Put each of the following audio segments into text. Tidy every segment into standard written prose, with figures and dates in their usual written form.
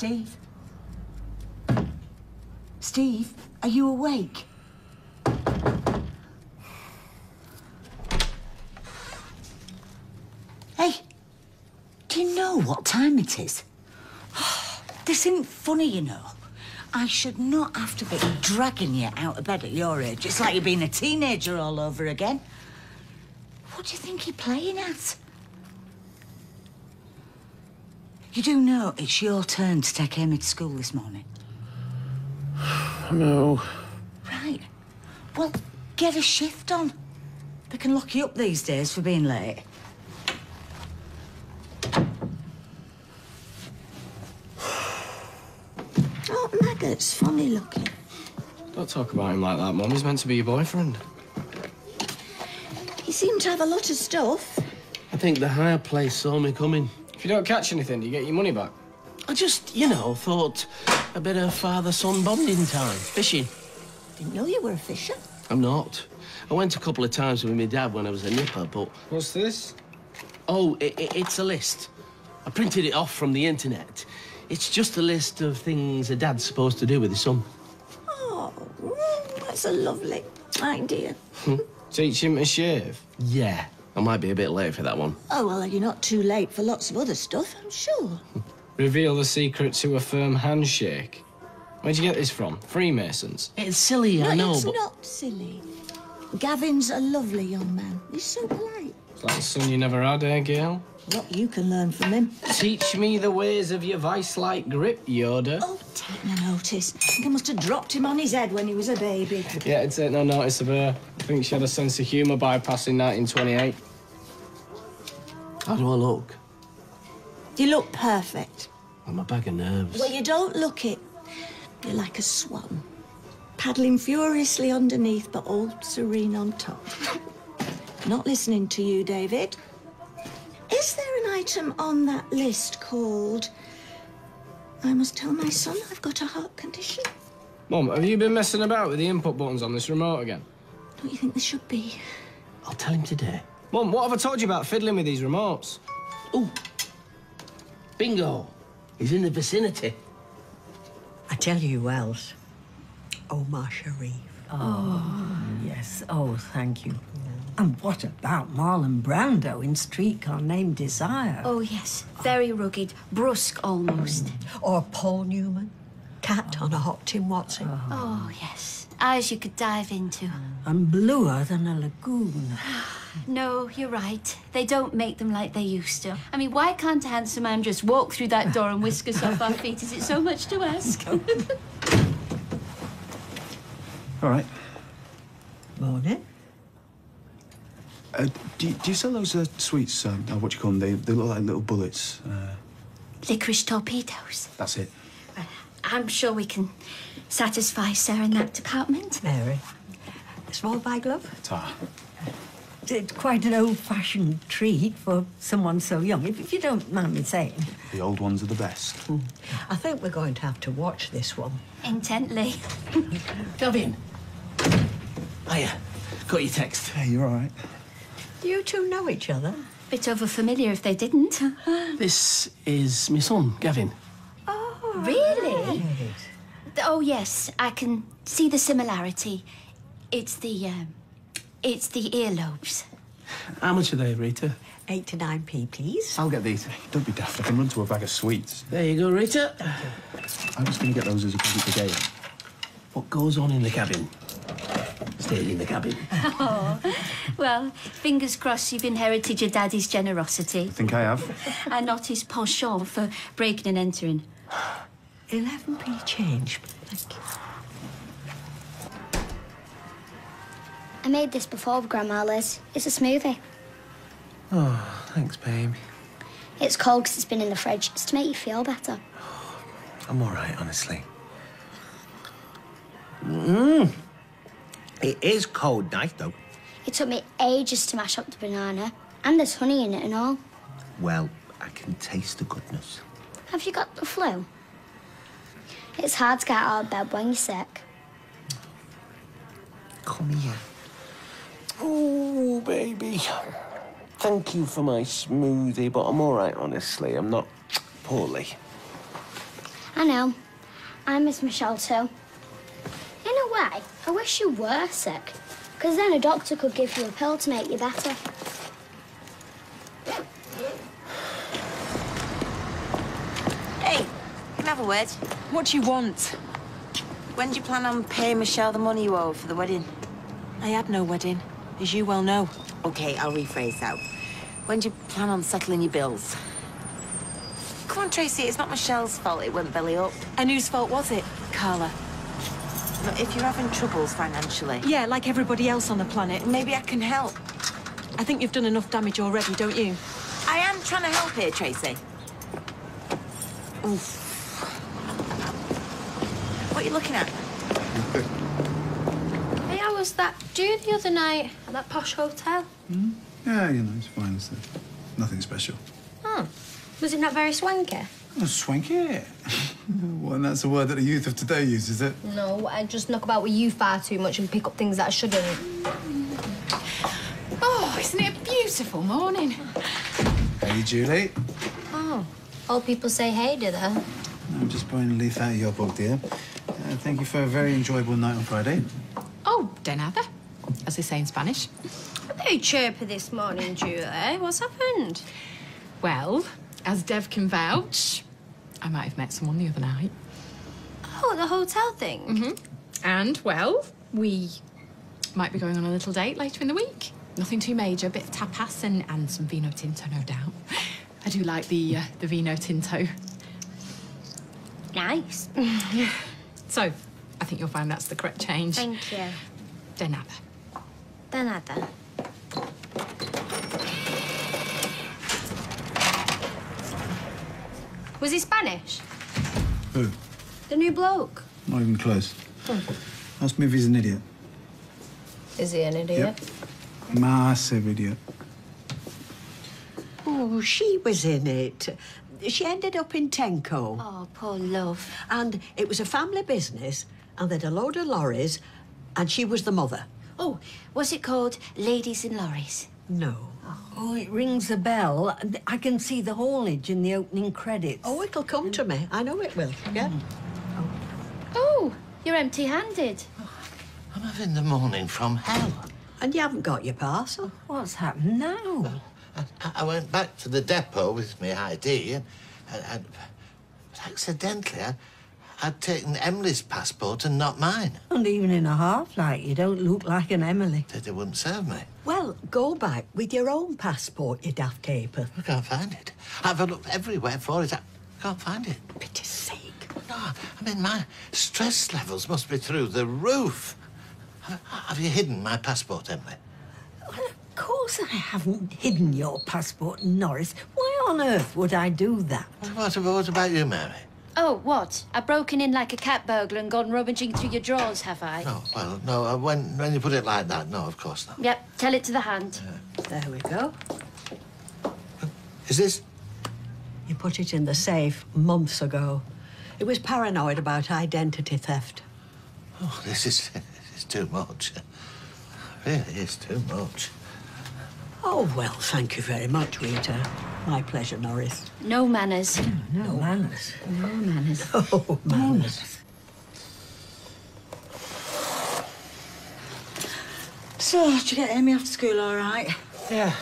Steve? Steve, are you awake? Hey, do you know what time it is? This isn't funny, you know. I should not have to be dragging you out of bed at your age. It's like you're being a teenager all over again. What do you think you're playing at? You do know it's your turn to take Amy to school this morning? No. Right. Well, get a shift on. They can lock you up these days for being late. Oh, Maggot's funny looking. Don't talk about him like that, Mum. He's meant to be your boyfriend. He seemed to have a lot of stuff. I think the higher place saw me coming. If you don't catch anything, do you get your money back? I just, you know, thought a bit of father-son bonding time. Fishing. Didn't know you were a fisher. I'm not. I went a couple of times with my dad when I was a nipper, but... What's this? Oh, it's a list. I printed it off from the internet. It's just a list of things a dad's supposed to do with his son. Oh, that's a lovely idea. Teach him to shave? Yeah. I might be a bit late for that one. Oh, well, you're not too late for lots of other stuff, I'm sure. Reveal the secret to a firm handshake. Where'd you get this from? Freemasons? It's silly, I know, it's but... not silly. Gavin's a lovely young man. He's so polite. It's like the son you never had, eh, Gail? What you can learn from him. Teach me the ways of your vice-like grip, Yoda. Oh, take no notice. I think I must have dropped him on his head when he was a baby. Yeah, I'd take no notice of her. I think she had a sense of humour bypassing 1928. How do I look? You look perfect. I'm a bag of nerves. Well, you don't look it. You're like a swan, paddling furiously underneath, but all serene on top. Not listening to you, David. Is there an item on that list called I must tell my son I've got a heart condition? Mum, have you been messing about with the input buttons on this remote again? Don't you think there should be? I'll tell him today. Mum, what have I told you about fiddling with these remotes? Oh, bingo. He's in the vicinity. I tell you who else. Omar Sharif. Oh, yes. Oh, thank you. And what about Marlon Brando in Streetcar Named Desire? Oh, yes. Very rugged. Brusque, almost. Or Paul Newman. Cat on a hot tin Watson. Oh, yes. Eyes you could dive into. And bluer than a lagoon. No, you're right. They don't make them like they used to. I mean, why can't a handsome man just walk through that door and whisk us off our feet? Is it so much to ask? All right. Morning. Do you sell those sweets? What do you call them? They look like little bullets. Licorice torpedoes. That's it. I'm sure we can satisfy Sarah in that department. Mary. A small bag, love? Ta. It's quite an old-fashioned treat for someone so young, if you don't mind me saying. The old ones are the best. I think we're going to have to watch this one. Intently. Gavin. Hiya. Got your text. Hey, you're all right. You two know each other? Bit over-familiar if they didn't. This is my son, Gavin. Oh, really? Right. Oh, yes. I can see the similarity. It's the earlobes. How much are they, Rita? 89p, please. I'll get these. Don't be daft. I can run to a bag of sweets. There you go, Rita. I'm just going to get those as a present for Gail. What goes on in the cabin stays in the cabin. Oh, well, fingers crossed you've inherited your daddy's generosity. I think I have. And not his penchant for breaking and entering. 11p change. Thank you. I made this before with Grandma Liz. It's a smoothie. Oh, thanks, babe. It's cold because it's been in the fridge. It's to make you feel better. I'm all right, honestly. It is cold, nice, though. It took me ages to mash up the banana. And there's honey in it and all. Well, I can taste the goodness. Have you got the flu? It's hard to get out of bed when you're sick. Come here. Oh, baby. Thank you for my smoothie, but I'm all right, honestly. I'm not poorly. I know. I miss Michelle too. In a way, I wish you were sick, because then a doctor could give you a pill to make you better. Hey, can I have a word? What do you want? When do you plan on paying Michelle the money you owe for the wedding? I had no wedding, as you well know. OK, I'll rephrase that. When do you plan on settling your bills? Come on, Tracy, it's not Michelle's fault it went belly up. And whose fault was it? Carla. Look, if you're having troubles financially... Yeah, like everybody else on the planet. Maybe I can help. I think you've done enough damage already, don't you? I am trying to help here, Tracy. Oof. What are you looking at? Hey, how was that do the other night at that posh hotel? Yeah, you know, it's fine. It's nothing special. Oh, was it not very swanky? Oh, swanky? Well, and that's a word that the youth of today uses, it? No, I just knock about with you far too much and pick up things that I shouldn't. Oh, isn't it a beautiful morning? Hey, Julie. Oh, old people say hey, do they? I'm just putting a leaf out of your book, dear. Thank you for a very enjoyable night on Friday. Oh, de nada, as they say in Spanish. Very chirpy this morning, Julie. What's happened? Well, as Dev can vouch, I might have met someone the other night. Oh, the hotel thing? Mm-hmm. And, well, we might be going on a little date later in the week. Nothing too major, a bit of tapas and some vino tinto, no doubt. I do like the vino tinto. Nice. So, I think you'll find that's the correct change. Thank you. De nada. De nada. Was he Spanish? Who? The new bloke? Not even close. Ask me if he's an idiot. Is he an idiot? Yep. Massive idiot. Oh, she was in it. She ended up in Tenco. Oh, poor love. And it was a family business, and they'd a load of lorries, and she was the mother. Oh, was it called Ladies in Lorries? No. Oh, it rings a bell. I can see the haulage in the opening credits. Oh, it'll come to me. I know it will. Yeah. Oh, you're empty-handed. I'm having the morning from hell. And you haven't got your parcel. What's happened now? I went back to the depot with my ID and but accidentally I'd taken Emily's passport and not mine. And even in a half-light, you don't look like an Emily. They wouldn't serve me. Well, go back with your own passport, you daft caper. I can't find it. I've looked everywhere for it. I can't find it. Pity's sake. No, I mean, my stress levels must be through the roof. Have you hidden my passport, Emily? Well, of course I haven't hidden your passport, Norris. Why on earth would I do that? What about you, Mary? Oh, what? I've broken in like a cat burglar and gone rummaging through your drawers, have I? No, well, no, when you put it like that, no, of course not. Yep, tell it to the hand. There we go. Is this? You put it in the safe months ago. It was paranoid about identity theft. Oh, this is too much. Really is too much. Oh, well, thank you very much, Rita. My pleasure, Norris. No manners. No manners. No manners. Oh, manners. So, did you get Amy after school all right? Yeah.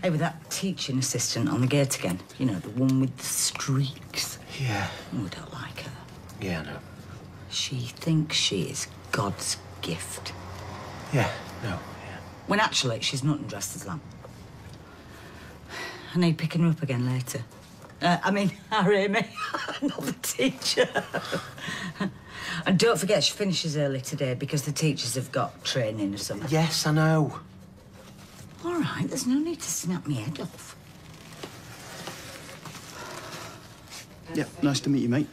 Hey, with that teaching assistant on the gate again. You know, the one with the streaks. Yeah. Oh, I don't like her. Yeah, no. She thinks she is God's gift. Yeah, no. When actually, she's nothing dressed as lamb. I need picking her up again later. I mean, our Amy, not the teacher. And don't forget, she finishes early today because the teachers have got training or something. Yes, I know. All right, there's no need to snap my head off. Yeah, nice to meet you, mate.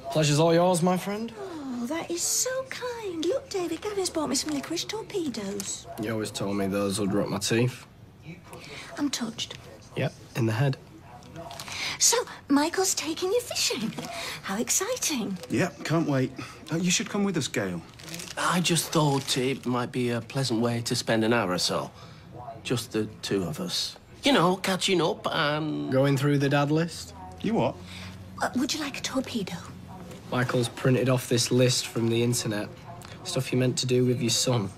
Pleasure's all yours, my friend. Oh, that is so kind. Look, David, Gavin's bought me some licorice torpedoes. You always told me those would rot my teeth. I'm touched. Yep, in the head. So, Michael's taking you fishing. How exciting. Yeah, can't wait. You should come with us, Gail. I just thought it might be a pleasant way to spend an hour or so. Just the two of us. You know, catching up and... Going through the dad list? You what? Would you like a torpedo? Michael's printed off this list from the internet. Stuff you meant to do with your son.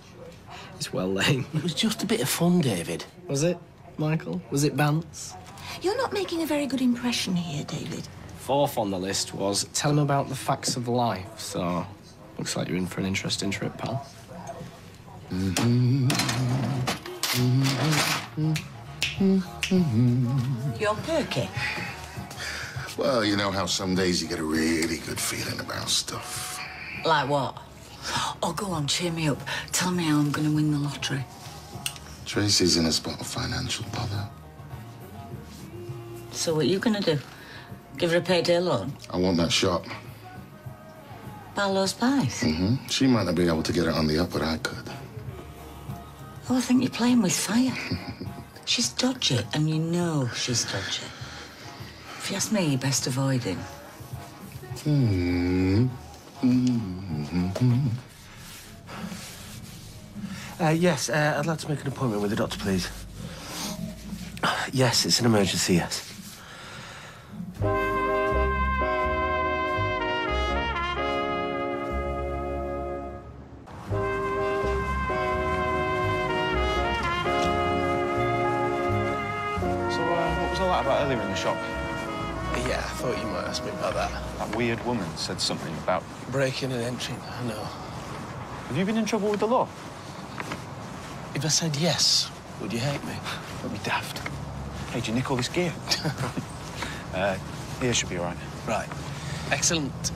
It's well lame. It was just a bit of fun, David. Was it, Michael? Was it Bants? You're not making a very good impression here, David. Fourth on the list was tell him about the facts of life. So, looks like you're in for an interesting trip, pal. You're perky. Well, you know how some days you get a really good feeling about stuff. Like what? Oh, go on, cheer me up. Tell me how I'm going to win the lottery. Tracy's in a spot of financial bother. So what are you going to do? Give her a payday loan? I want that shop. Barlow's Pies? She might not be able to get it on the up, but I could. Oh, I think you're playing with fire. She's dodgy, and you know she's dodgy. If you ask me, you're best avoiding. Yes, I'd like to make an appointment with the doctor, please. Yes, it's an emergency, yes. What was all that about earlier in the shop? Yeah, I thought you might ask me about that. That weird woman said something about... Breaking and entering, I know. Have you been in trouble with the law? If I said yes, would you hate me? Don't be daft. Hey, did you nick all this gear? Here should be all right. Right. Excellent.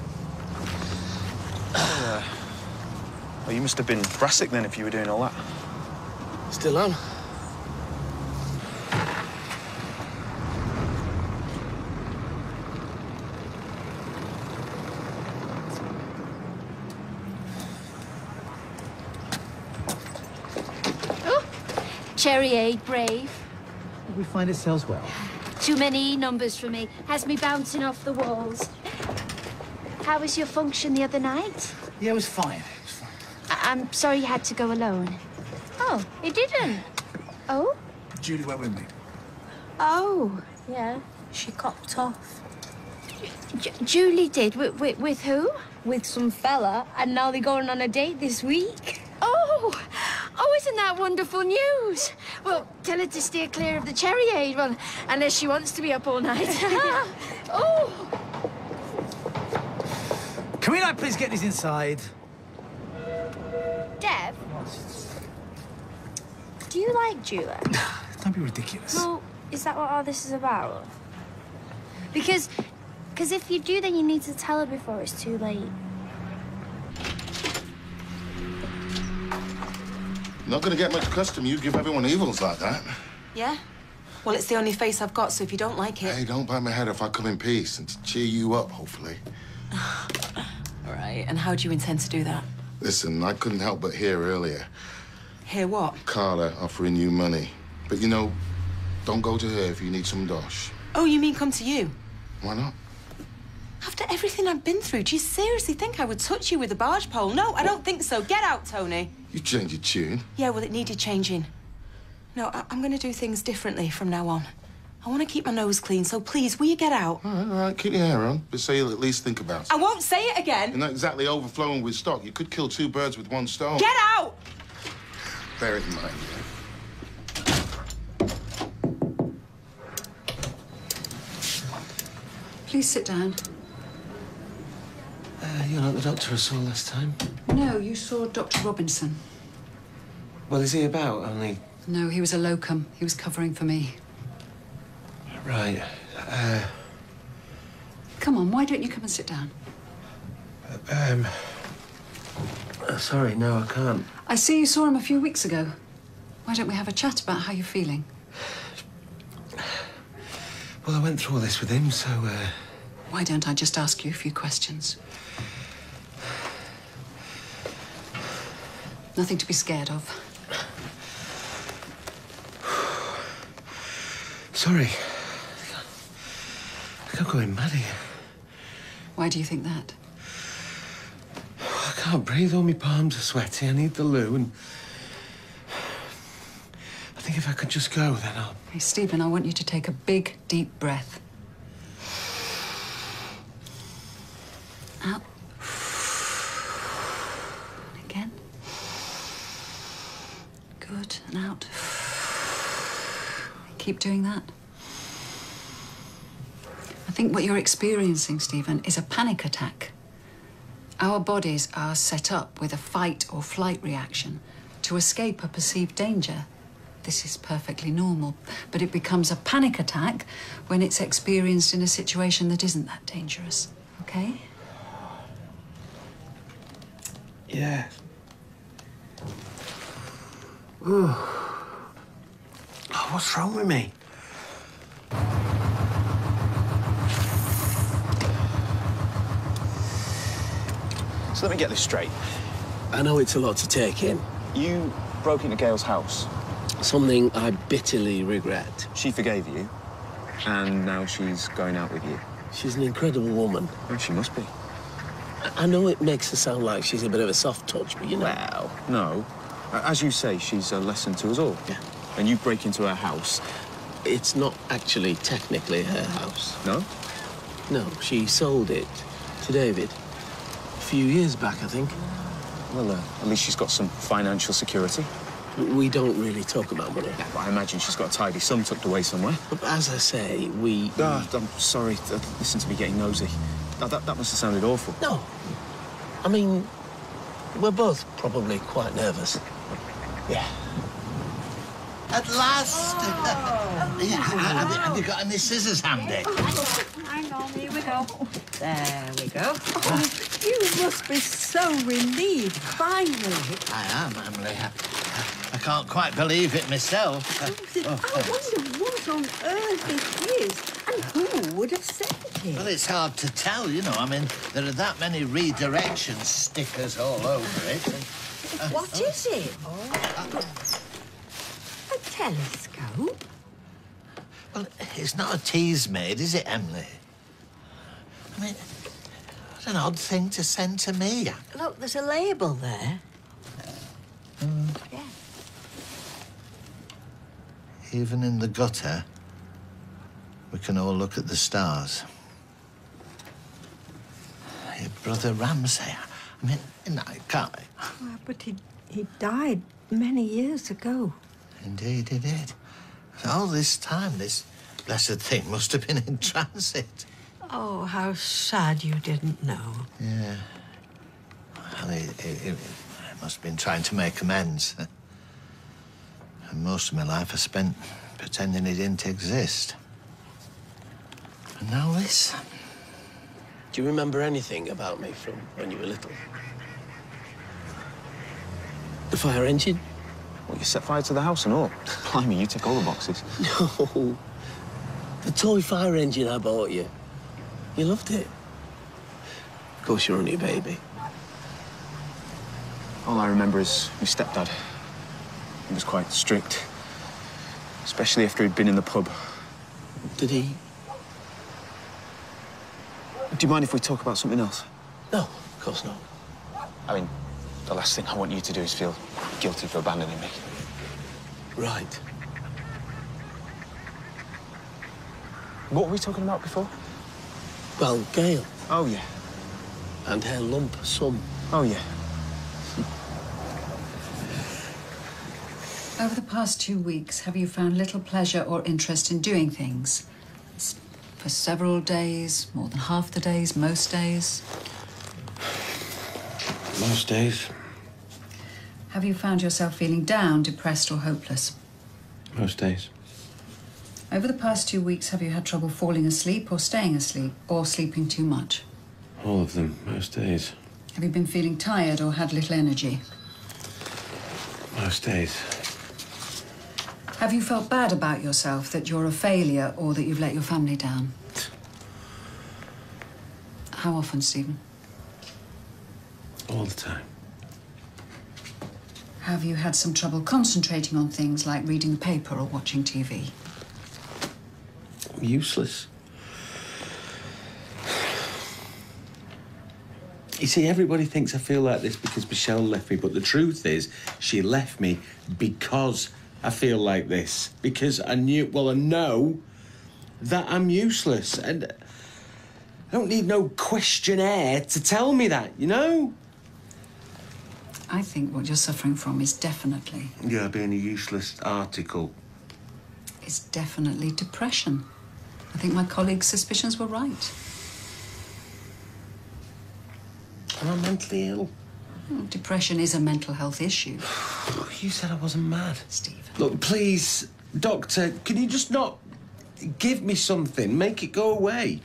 Well, you must have been brassic then if you were doing all that. Still on. Cherryade, brave. We find it sells well. Too many numbers for me. Has me bouncing off the walls. How was your function the other night? Yeah, it was fine. I'm sorry you had to go alone. Oh, you didn't? Oh? Julie went with me. Oh, yeah. She copped off. Julie did? With who? With some fella, and now they're going on a date this week. Oh, isn't that wonderful news? Well, tell her to steer clear of the Cherryade, well, unless she wants to be up all night. Oh! Can we, like, please get this inside? Dev, do you like Julia? Don't be ridiculous. Well, is that what all this is about? Because if you do, then you need to tell her before it's too late. Not gonna get much custom. You give everyone evils like that. Yeah? Well, it's the only face I've got, so if you don't like it... Hey, don't bite my head if I come in peace and to cheer you up, hopefully. All right, and how do you intend to do that? Listen, I couldn't help but hear earlier. Hear what? Carla offering you money. But, you know, don't go to her if you need some dosh. Oh, you mean come to you? Why not? After everything I've been through, do you seriously think I would touch you with a barge pole? No, I don't think so. Get out, Tony. You changed your tune. Yeah, well, it needed changing. No, I'm going to do things differently from now on. I want to keep my nose clean, so please, will you get out? All right, keep your hair on. But say you'll at least think about it. I won't say it again. You're not exactly overflowing with stock. You could kill two birds with one stone. Get out! Bear it in mind. Please sit down. You're not the doctor I saw last time? No, you saw Dr. Robinson. Well, is he about? Only... No, he was a locum. He was covering for me. Right. Come on, why don't you come and sit down? Sorry, no, I can't. I see you saw him a few weeks ago. Why don't we have a chat about how you're feeling? Well, I went through all this with him, so, Why don't I just ask you a few questions? Nothing to be scared of. Sorry. I can't go in mad here. Why do you think that? I can't breathe. All my palms are sweaty. I need the loo, and... I think if I could just go, then I'll... Hey, Stephen, I want you to take a big, deep breath. Good, and out. Keep doing that. I think what you're experiencing, Stephen, is a panic attack. Our bodies are set up with a fight or flight reaction to escape a perceived danger. This is perfectly normal, but it becomes a panic attack when it's experienced in a situation that isn't that dangerous, okay? Yeah. Ooh. Oh, what's wrong with me? So let me get this straight. I know it's a lot to take in. You broke into Gail's house. Something I bitterly regret. She forgave you, and now she's going out with you. She's an incredible woman. Well, she must be. I know it makes her sound like she's a bit of a soft touch, but you know... Well, no. As you say, she's a lesson to us all. Yeah. And you break into her house. It's not actually technically her house. No? No, she sold it to David. A few years back, I think. Well, at least she's got some financial security. We don't really talk about money. Yeah, but I imagine she's got a tidy sum tucked away somewhere. But as I say, we... I'm sorry. Listen to me getting nosy. That must have sounded awful. No. I mean, we're both probably quite nervous. Yeah. At last! Yeah, have you got any scissors handy? Hang on, here we go. There we go. Oh, you must be so relieved, finally. I am, Emily. I can't quite believe it myself. I wonder what on earth it is and who would have sent it. Well, it's hard to tell, you know. I mean, there are that many redirection stickers all over it. What is it? A telescope? Well, it's not a tease maid, is it, Emily? I mean, what an odd thing to send to me. Look, there's a label there. Yeah. Even in the gutter, we can all look at the stars. Your brother Ramsay, I mean, no, can't we? Well, but he died many years ago. Indeed he did. All this time, this blessed thing must have been in transit. Oh, how sad you didn't know. Yeah. Well, he must have been trying to make amends. And most of my life I spent pretending he didn't exist. And now this. Do you remember anything about me from when you were little? The fire engine? Well, you set fire to the house and all. Blimey, you tick all the boxes. No. The toy fire engine I bought you. You loved it. Of course, you're only a baby. All I remember is my stepdad. He was quite strict, especially after he'd been in the pub. Did he? Do you mind if we talk about something else? No, of course not. I mean, the last thing I want you to do is feel guilty for abandoning me. Right. What were we talking about before? Well, Gail. Oh, yeah. And her lump sum. Oh, yeah. Over the past 2 weeks, have you found little pleasure or interest in doing things? For several days, more than half the days, most days? Most days. Have you found yourself feeling down, depressed or hopeless? Most days. Over the past 2 weeks, have you had trouble falling asleep or staying asleep or sleeping too much? All of them. Most days. Have you been feeling tired or had little energy? Most days. Have you felt bad about yourself, that you're a failure or that you've let your family down? How often, Stephen? All the time. Have you had some trouble concentrating on things like reading the paper or watching TV? Useless. You see, everybody thinks I feel like this because Michelle left me, but the truth is, she left me because I feel like this. Because I know that I'm useless. And I don't need no questionnaire to tell me that, you know? I think what you're suffering from is definitely... Yeah, being a useless article. Is definitely depression. I think my colleague's suspicions were right. Am I mentally ill? Well, depression is a mental health issue. You said I wasn't mad. Stephen. Look, please, Doctor, can you just not give me something? Make it go away.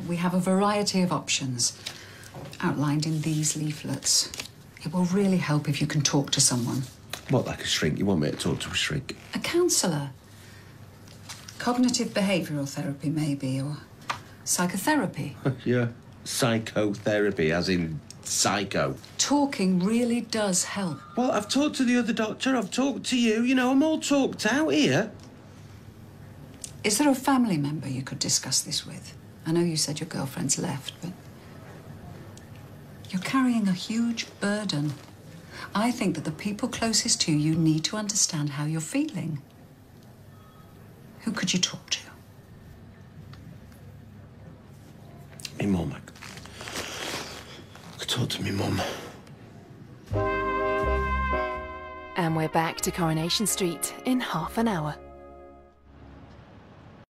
We have a variety of options outlined in these leaflets. It will really help if you can talk to someone. What, like a shrink? You want me to talk to a shrink? A counsellor. Cognitive behavioural therapy, maybe, or psychotherapy. Yeah. Psychotherapy, as in psycho. Talking really does help. Well, I've talked to the other doctor, I've talked to you, you know, I'm all talked out here. Is there a family member you could discuss this with? I know you said your girlfriend's left, but... You're carrying a huge burden. I think that the people closest to you need to understand how you're feeling. Who could you talk to? Me mum. I could talk to me mum. And we're back to Coronation Street in half an hour.